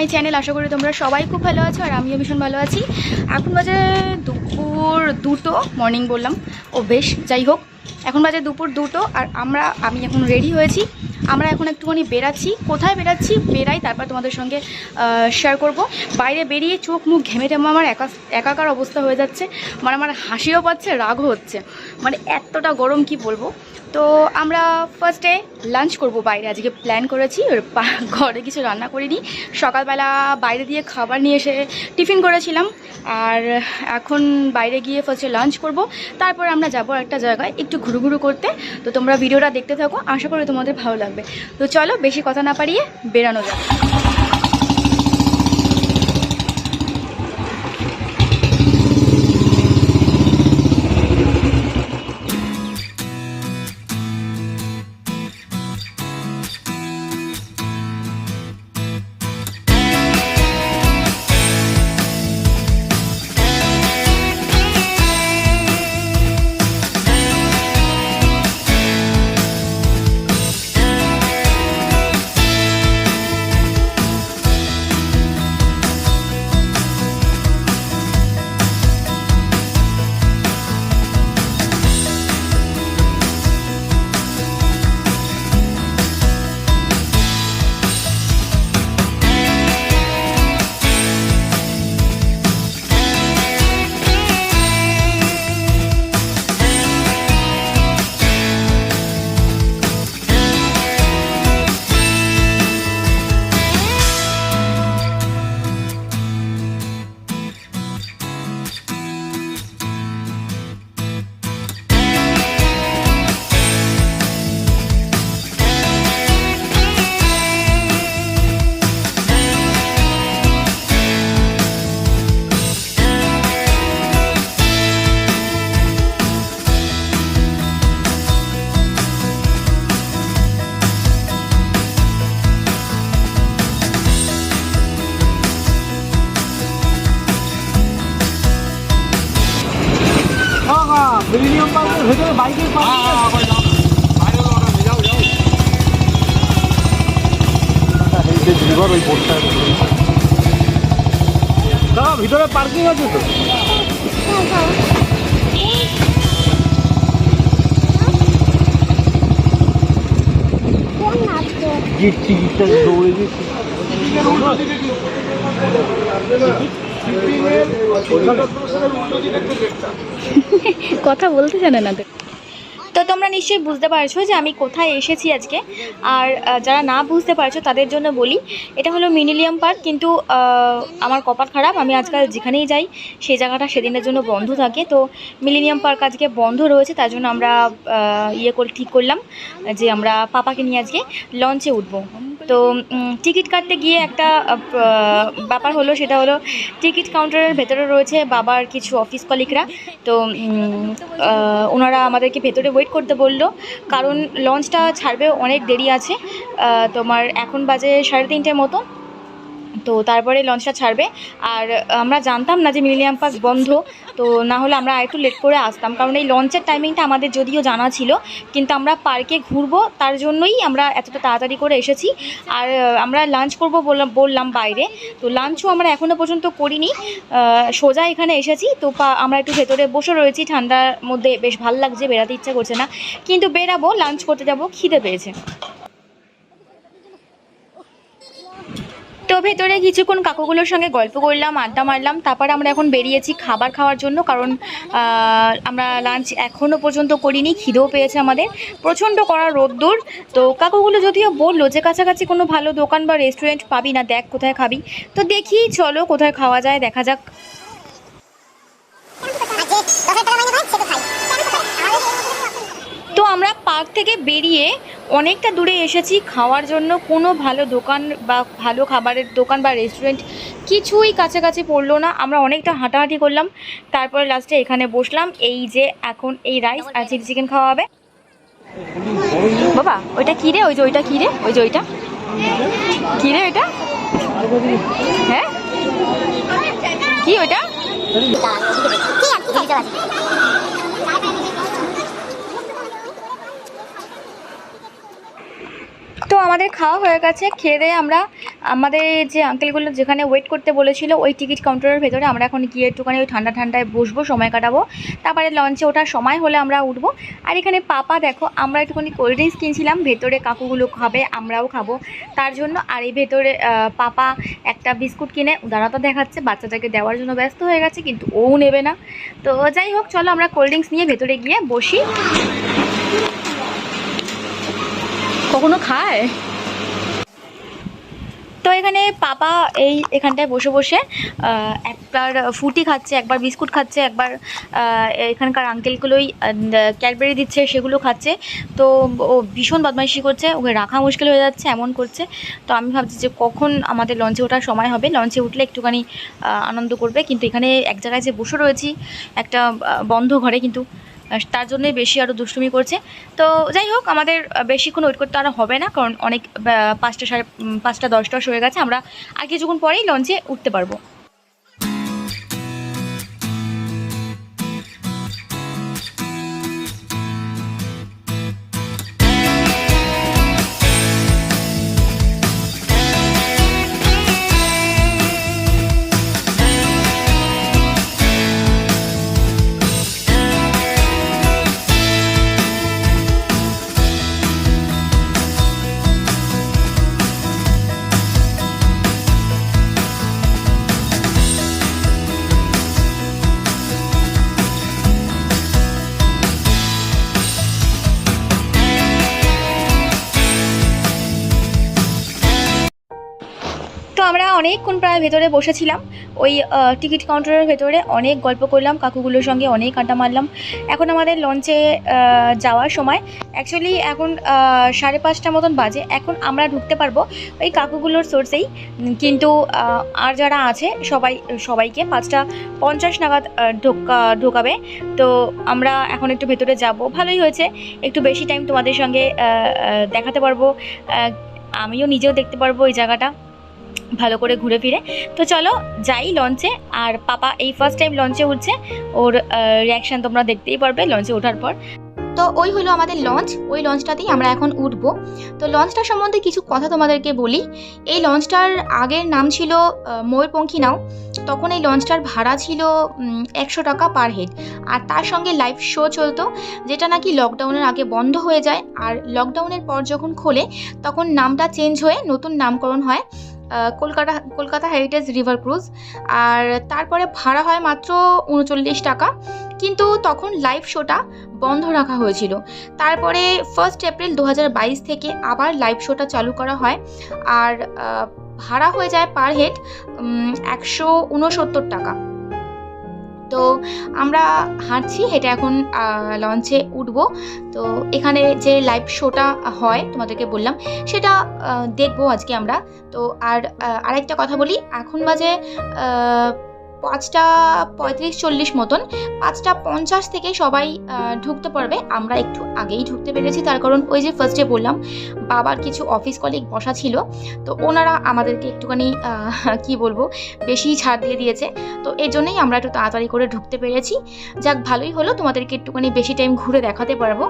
My channel. আশা করি তোমরা সবাই খুব ভালো আছো আর আমিও ভীষণ ভালো আছি। এখন বাজে দুপুর 2টো, মর্নিং বললাম ও বেশ, যাই হোক এখন বাজে দুপুর 2টো আর আমি এখন রেডি হয়েছি। আমরা এখন একটুখানি বেরাচ্ছি। কোথায় বেরাচ্ছি বেরাই তারপর তোমাদের সঙ্গে শেয়ার করব। বাইরে বেরিয়ে চোখ মুখ ঘেমে টেমে আমার একাকার অবস্থা হয়ে যাচ্ছে, মানে আমার হাসিও পাচ্ছে রাগও হচ্ছে, মানে এতটা গরম কি বলবো। তো আমরা ফার্স্টে লাঞ্চ করব বাইরে, আজকে প্ল্যান করেছি। ঘরে কিছু রান্না করিনি, সকালবেলা বাইরে দিয়ে খাবার নিয়ে এসে টিফিন করেছিলাম, আর এখন বাইরে গিয়ে ফার্স্টে লাঞ্চ করব, তারপর আমরা যাব একটা জায়গায় একটু ঘুরু করতে। তো তোমরা ভিডিওটা দেখতে থাকো, আশা করি তোমাদের ভালো লাগবে। তো চলো বেশি কথা না পারিয়ে বেরানো যাক। মিলেনিয়াম পার্কের ভেতরে বাইকের ভিতরে পার্কিং আছে তো। টিকিটটা দৌড়ে গেছি। কথা বলতে জানে না। তো তোমরা নিশ্চয়ই বুঝতে পারছো যে আমি কোথায় এসেছি আজকে, আর যারা না বুঝতে পারছো তাদের জন্য বলি, এটা হলো মিলেনিয়াম পার্ক। কিন্তু আমার কপাল খারাপ, আমি আজকাল যেখানেই যাই সেই জায়গাটা সেদিনের জন্য বন্ধ থাকে। তো মিলেনিয়াম পার্ক আজকে বন্ধ রয়েছে, তার জন্য আমরা ঠিক করলাম যে আমরা পাপাকে নিয়ে আজকে লঞ্চে উঠবো। তো টিকিট কাটতে গিয়ে একটা ব্যাপার হলো, সেটা হলো টিকিট কাউন্টারের ভেতরে রয়েছে বাবার কিছু অফিস কলিগরা। তো ওনারা আমাদেরকে ভেতরে ওয়েট করতে বললো, কারণ লঞ্চটা ছাড়বে অনেক দেরি আছে। তোমার এখন বাজে 3:30 মতো, তো তারপরে লঞ্চটা ছাড়বে। আর আমরা জানতাম না যে মিলেনিয়াম পার্ক বন্ধ, তো না হলে আমরা একটু লেট করে আসতাম, কারণ এই লঞ্চের টাইমিংটা আমাদের যদিও জানা ছিল, কিন্তু আমরা পার্কে ঘুরবো তার জন্যই আমরা এতটা তাড়াতাড়ি করে এসেছি। আর আমরা লাঞ্চ করবো বললাম বাইরে, তো লাঞ্চও আমরা এখনও পর্যন্ত করিনি, সোজা এখানে এসেছি। তো আমরা একটু ভেতরে বসে রয়েছি, ঠান্ডার মধ্যে বেশ ভালো লাগছে, বেরাতে ইচ্ছা করছে না, কিন্তু বেরাবো, লাঞ্চ করতে যাবো, খিদে পেয়েছে। তো ভেতরে কিছুক্ষণ কাকুগুলোর সঙ্গে গল্প করলাম, আড্ডা মারলাম, তারপর আমরা এখন বেরিয়েছি খাবার খাওয়ার জন্য, কারণ আমরা লাঞ্চ এখনও পর্যন্ত করিনি, খিদেও পেয়েছে আমাদের, প্রচণ্ড কড়া রোদ্দুর। তো কাকুগুলো যদিও বললো যে কাছাকাছি কোনো ভালো দোকান বা রেস্টুরেন্ট পাবি না, দেখ কোথায় খাবি। তো দেখি চলো কোথায় খাওয়া যায়, দেখা যাক। তো আমরা পার্ক থেকে বেরিয়ে অনেকটা দূরে এসেছি খাওয়ার জন্য, কোনো ভালো দোকান বা ভালো খাবারের দোকান বা রেস্টুরেন্ট কিছুই কাছাকাছি পড়লো না। আমরা অনেকটা হাঁটাহাঁটি করলাম, তারপরে লাস্টে এখানে বসলাম। এই যে এখন এই রাইস আর চিলি চিকেন খাওয়া হবে। বাবা ওইটা কী রে? ওই যে ওইটা কী রে? ওই যে ওইটা কী রে? ওইটা হ্যাঁ কি? ওইটা তো আমাদের খাওয়া হয়ে গেছে, খেয়ে দিয়ে আমরা আমাদের যে আঙ্কেলগুলো যেখানে ওয়েট করতে বলেছিল ওই টিকিট কাউন্টারের ভেতরে আমরা এখন গিয়ে একটুখানি ওই ঠান্ডা ঠান্ডায় বসবো, সময় কাটাবো, তারপরে লঞ্চে ওঠার সময় হলে আমরা উঠবো। আর এখানে পাপা দেখো, আমরা একটুখানি কোল্ড ড্রিঙ্কস কিনছিলাম, ভেতরে কাকুগুলো খাবে, আমরাও খাবো তার জন্য। আর এই ভেতরে পাপা একটা বিস্কুট কিনে উদারতা দেখাচ্ছে, বাচ্চাটাকে দেওয়ার জন্য ব্যস্ত হয়ে গেছে, কিন্তু ও নেবে না। তো যাই হোক, চলো আমরা কোল্ড ড্রিঙ্কস নিয়ে ভেতরে গিয়ে বসি। কখনো খায়? তো এখানে পাপা এখানটায় বসে বসে একবার ফুটি খাচ্ছে, একবার বিস্কুট খাচ্ছে, একবার এখানকার আঙ্কেলগুলোই ক্যাডবেরি দিচ্ছে সেগুলো খাচ্ছে। তো ও ভীষণ বদমাইশি করছে, ওকে রাখা মুশকিল হয়ে যাচ্ছে, এমন করছে। তো আমি ভাবছি যে কখন আমাদের লঞ্চে ওঠার সময় হবে, লঞ্চে উঠলে একটুখানি আনন্দ করবে। কিন্তু এখানে এক জায়গায় যে বসে রয়েছি একটা বন্ধ ঘরে, কিন্তু তার জন্যই বেশি আরও দুষ্টুমি করছে। তো যাই হোক, আমাদের বেশিক্ষণ ওয়েট করতে আর হবে না, কারণ অনেক 5টা 10 হয়ে গেছে। আমরা আর কিছুক্ষণ পরেই লঞ্চে উঠতে পারবো। তো আমরা অনেকক্ষণ প্রায় ভেতরে বসেছিলাম, ওই টিকিট কাউন্টারের ভেতরে অনেক গল্প করলাম, কাকুগুলোর সঙ্গে অনেক আড্ডা মারলাম। এখন আমাদের লঞ্চে যাওয়ার সময়, অ্যাকচুয়ালি এখন 5:30 মতন বাজে। এখন আমরা ঢুকতে পারবো ওই কাকুগুলোর সোর্সেই, কিন্তু আর যারা আছে সবাইকে 5:50 নাগাদ ঢোকাবে। তো আমরা এখন একটু ভেতরে যাব, ভালোই হয়েছে, একটু বেশি টাইম তোমাদের সঙ্গে দেখাতে পারবো, আমিও নিজেও দেখতে পারবো এই জায়গাটা ভালো করে ঘুরে ফিরে। তো চলো যাই লঞ্চে। আর পাপা এই ফার্স্ট টাইম লঞ্চে উঠছে, ওর রিয়াকশান তোমরা দেখতেই পারবে লঞ্চে ওঠার পর। তো ওই হলো আমাদের লঞ্চ, ওই লঞ্চটাতেই আমরা এখন উঠবো। তো লঞ্চটা সম্বন্ধে কিছু কথা তোমাদেরকে বলি। এই লঞ্চটার আগের নাম ছিল ময়ূরপঙ্খী নাও। তখন এই লঞ্চটার ভাড়া ছিল 100 টাকা পার হেড, আর তার সঙ্গে লাইভ শো চলতো, যেটা নাকি লকডাউনের আগে বন্ধ হয়ে যায়। আর লকডাউনের পর যখন খোলে তখন নামটা চেঞ্জ হয়ে নতুন নামকরণ হয় কলকাতা হেরিটেজ রিভার ক্রুজ। আর তারপরে ভাড়া হয় মাত্র 39 টাকা, কিন্তু তখন লাইভ শোটা বন্ধ রাখা হয়েছিল। তারপরে 1 এপ্রিল 2022 থেকে আবার লাইভ শোটা চালু করা হয়, আর ভাড়া হয়ে যায় পার হেড 169 টাকা। তো আমরা হাঁটছি, হেঁটে এখন লঞ্চে উঠবো। তো এখানে যে লাইভ শোটা হয় তোমাদেরকে বললাম, সেটা দেখবো আজকে আমরা। তো আরেকটা কথা বলি, এখন বাজে 5:35-40 মতন। 5:50 থেকে সবাই ঢুকতে পারবে। আমরা একটু আগেই ঢুকতে পেরেছি, তার কারণ ওই যে ফার্স্টে বললাম বাবার কিছু অফিস কলিগ বসা ছিল, তো ওনারা আমাদেরকে একটুখানি কি বলবো, বেশি ছাড় দিয়ে দিয়েছে। তো এই জন্যই আমরা একটু তাড়াতাড়ি করে ঢুকতে পেরেছি। যাক, ভালোই হলো, তোমাদেরকে একটুখানি বেশি টাইম ঘুরে দেখাতে পারবো।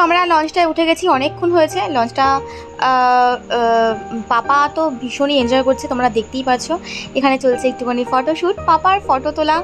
আমরা লঞ্চটায় উঠে গেছি, অনেকক্ষণ হয়েছে। লঞ্চটা পাপা তো ভীষণই এনজয় করছে, তোমরা দেখতেই পাচ্ছ। এখানে চলছে একটুখানি ফটোশ্যুট। পাপার ফটো তোলা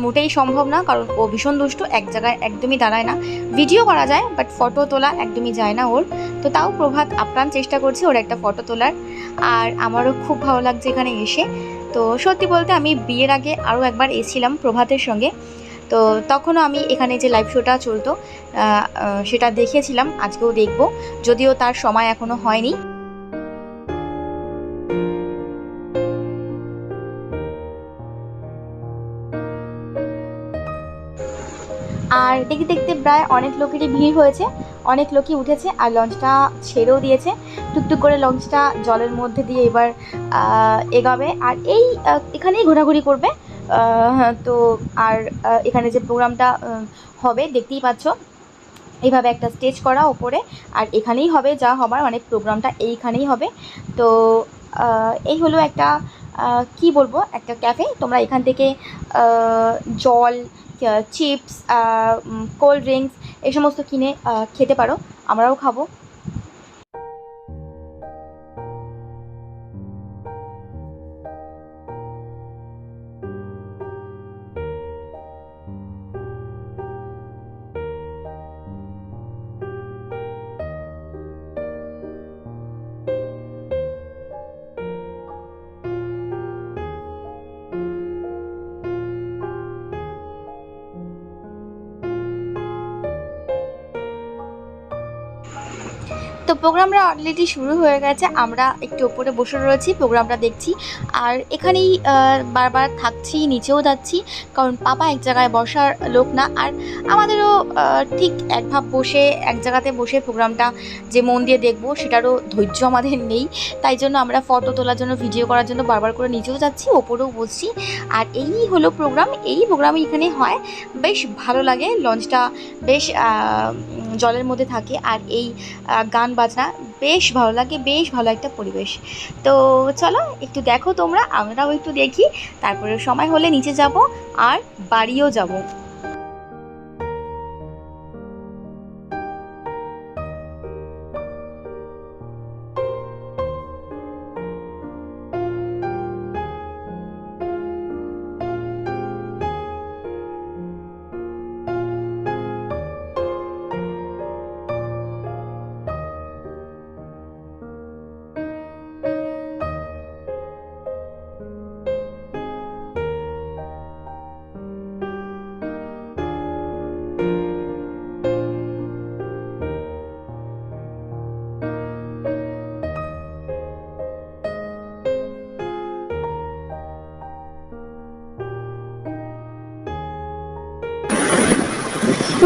মোটেই সম্ভব না, কারণ ও ভীষণ দুষ্টু, এক জায়গায় একদমই দাঁড়ায় না। ভিডিও করা যায় বাট ফটো তোলা একদমই যায় না ওর। তো তাও প্রভাত আপ্রাণ চেষ্টা করছে ওর একটা ফটো তোলার। আর আমারও খুব ভালো লাগছে এখানে এসে। তো সত্যি বলতে আমি বিয়ের আগে আরও একবার এসেছিলাম প্রভাতের সঙ্গে, তো তখনও আমি এখানে যে লাইভ শোটা চলতো সেটা দেখেছিলাম, আজকেও দেখব, যদিও তার সময় এখনও হয়নি। আর দেখতে দেখতে প্রায় অনেক লোকেরই ভিড় হয়েছে, অনেক লোকই উঠেছে আর লঞ্চটা ছেড়েও দিয়েছে। টুকটুক করে লঞ্চটা জলের মধ্যে দিয়ে এবার এগাবে আর এখানেই ঘোরাঘুরি করবে। তো আর এখানে যে প্রোগ্রামটা হবে দেখতেই পাচ্ছ, এইভাবে একটা স্টেজ করা ওপরে, আর এখানেই হবে যা হবার, মানে প্রোগ্রামটা এইখানেই হবে। তো এই হলো একটা কি বলবো, একটা ক্যাফে। তোমরা এখান থেকে জল, চিপস, কোল্ড ড্রিঙ্কস এই সমস্ত কিনে খেতে পারো, আমরাও খাবো। তো প্রোগ্রামটা অলরেডি শুরু হয়ে গেছে, আমরা একটু ওপরে বসে রয়েছি, প্রোগ্রামটা দেখছি। আর এখানেই বারবার থাকছি, নিচেও যাচ্ছি, কারণ পাপা এক জায়গায় বসার লোক না। আর আমাদেরও ঠিক একভাব বসে এক জায়গাতে বসে প্রোগ্রামটা যে মন দিয়ে দেখবো সেটারও ধৈর্য আমাদের নেই। তাই জন্য আমরা ফটো তোলার জন্য, ভিডিও করার জন্য বারবার করে নিচেও যাচ্ছি, ওপরেও বসছি। আর এই হলো প্রোগ্রাম, এই প্রোগ্রাম এখানে হয়, বেশ ভালো লাগে। লঞ্চটা বেশ জলের মধ্যে থাকে আর এই গান বাজনা বেশ ভালো লাগে, বেশ ভালো একটা পরিবেশ। তো চলো একটু দেখো তোমরা, আমরাও একটু দেখি, তারপরে সময় হলে নিচে যাব আর বাড়িও যাব।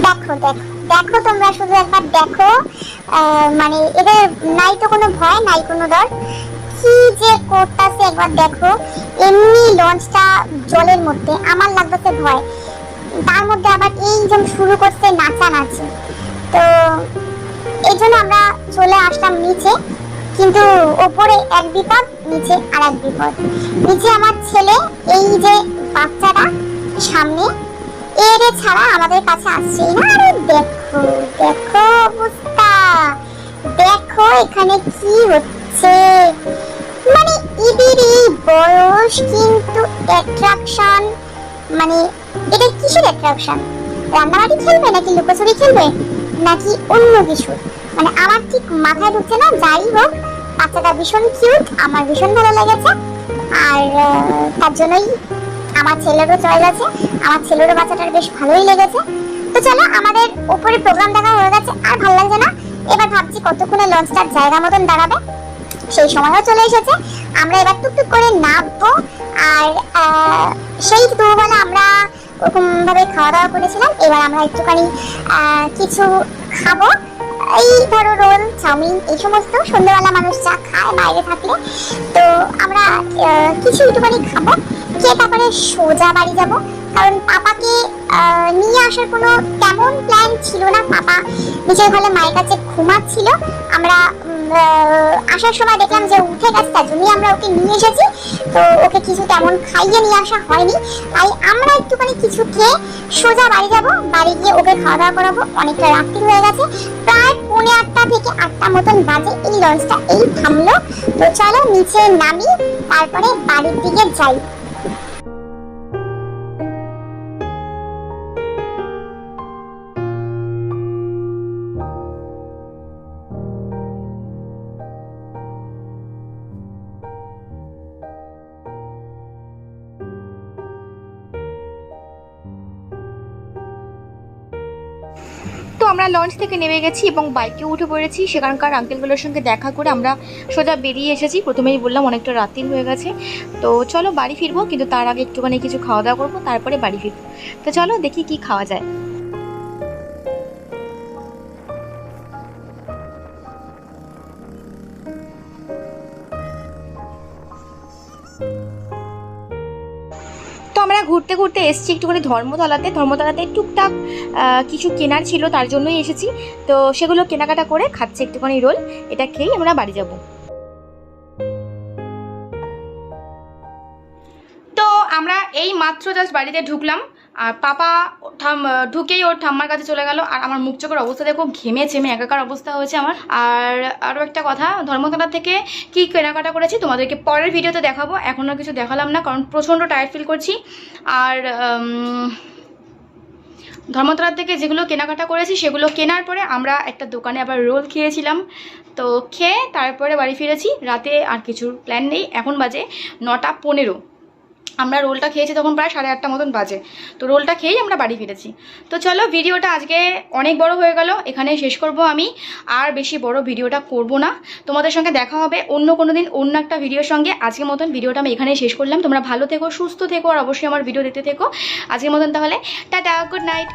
দেখো দেখো দেখো, তোমরা শুধু একবার দেখো, মানে এদের নাই তো কোনো ভয়, নাই কোনো ডর, কি যে করতেছে একবার দেখো। এমনি লঞ্চটা জলের মধ্যে, আমার লাগতেছে ভয়, তার মধ্যে আবার এই যে শুরু করছে নাচানাচি। তো এই জন্য আমরা চলে আসলাম নিচে, কিন্তু ওপরে এক বিপদ, নিচে আর এক বিপদ। নিচে আমার ছেলে, এই যে বাচ্চাটা সামনে, এর ছাড়া আমাদের কাছে আসছেই না। আরে দেখো দেখো অবস্থা, দেখো এখানে কি হচ্ছে। মানে এদের এই বয়স কিন্তু অ্যাট্রাকশন, মানে এটা কিসের অ্যাট্রাকশন? রান্নাবাড়ি খেলবে নাকি লুকোচুরি খেলবে নাকি অন্য কিছু, মানে আমার ঠিক মাথায় ঢুকছে না। যাই হোক, বাচ্চাটা ভীষণ কিউট, আমার ভীষণ ভালো লেগেছে। আর তার জন্যই আমার ছেলেরও চয়েস আছে, আমার ছেলেরও বাচ্চাটার বেশ ভালোই লেগেছে। তো চলো, আমাদের উপরে প্রোগ্রাম দেখা হয়ে গেছে, আর ভালো লাগছে না। এবার ভাবছি কতক্ষণে লঞ্চটার জায়গা মতন দাঁড়াবে, সেই সময়ও চলে এসেছে। আমরা এবার টুকটুক করে নামবো। আর সেই দুপুরবেলা আমরা ওরকম ভাবে খাওয়া দাওয়া করেছিলাম, এবার আমরা একটুখানি কিছু খাবো। এই ধরো রোল, চাউমিন, এই সমস্ত সন্ধ্যাবেলা মানুষ যা খায় বাইরে থাকলে, তো আমরা কিছু একটুখানি খাবো, খেয়ে তারপরে সোজা বাড়ি যাব। কারণ পাপাকে নিয়ে আসার কোনো তেমন প্ল্যান ছিল না, পাপা নিচের ঘরে মায়ের কাছে ঘুমাচ্ছিল। আমরা আসার সময় দেখলাম যে উঠে গেছে, তার জন্যই আমরা ওকে নিয়ে এসেছি। তো ওকে কিছু তেমন খাইয়ে নিয়ে আসা হয়নি, তাই আমরা একটুখানি কিছু খেয়ে সোজা বাড়ি যাব। বাড়ি গিয়ে ওকে খাওয়া দাওয়া করাবো। অনেকটা রাত্রি হয়ে গেছে, প্রায় 7:45 থেকে 8টা মতন বাজে এই লঞ্চটা এই থামলো। তো চলো নিচে নামি, তারপরে বাড়ির দিকে যাই। তো আমরা লঞ্চ থেকে নেমে গেছি এবং বাইকে উঠে পড়েছি। সেখানকার আঙ্কেলগুলোর সঙ্গে দেখা করে আমরা সোজা বেরিয়ে এসেছি। প্রথমেই বললাম অনেকটা রাত্রি হয়ে গেছে, তো চলো বাড়ি ফিরবো, কিন্তু তার আগে একটুখানি কিছু খাওয়া দাওয়া করবো, তারপরে বাড়ি ফিরবো। তো চলো দেখি কি খাওয়া যায়। তো আমরা ঘুরতে ঘুরতে এসেছি একটুখানি ধর্মতলাতে টুকটাক কিছু কেনার ছিল, তার জন্যই এসেছি। তো সেগুলো কেনাকাটা করে খাচ্ছি একটুখানি রোল, এটা খেয়েই আমরা বাড়ি যাব। তো আমরা এই মাত্র জাস্ট বাড়িতে ঢুকলাম, আর পাপা ঢুকেই ওর ঠাম্মার কাছে চলে গেল। আর আমার মুখ চোখের অবস্থা দেখো, ঘেমে ছেমে একাকার অবস্থা হয়েছে আমার। আর আরও একটা কথা, ধর্মতলা থেকে কি কেনাকাটা করেছি তোমাদেরকে পরের ভিডিওতে দেখাবো। এখনও কিছু দেখালাম না, কারণ প্রচণ্ড টায়ার্ড ফিল করছি। আর ধর্মতলা থেকে যেগুলো কেনাকাটা করেছি সেগুলো কেনার পরে আমরা একটা দোকানে আবার রোল খেয়েছিলাম। তো খেয়ে তারপরে বাড়ি ফিরেছি। রাতে আর কিছুর প্ল্যান নেই, এখন বাজে 9:15। আমরা রোলটা খেয়েছি তখন প্রায় 8:30 মতন বাজে। তো রোলটা খেয়েই আমরা বাড়ি ফিরেছি। তো চলো ভিডিওটা আজকে অনেক বড় হয়ে গেল, এখানে শেষ করব আমি। আর বেশি বড় ভিডিওটা করব না, তোমাদের সঙ্গে দেখা হবে অন্য কোনো দিন অন্য একটা ভিডিওর সঙ্গে। আজকের মতন ভিডিওটা আমি এখানেই শেষ করলাম। তোমরা ভালো থেকো, সুস্থ থেকো, আর অবশ্যই আমার ভিডিও দেখতে থেকো। আজকের মতন তাহলে টাটা, গুড নাইট।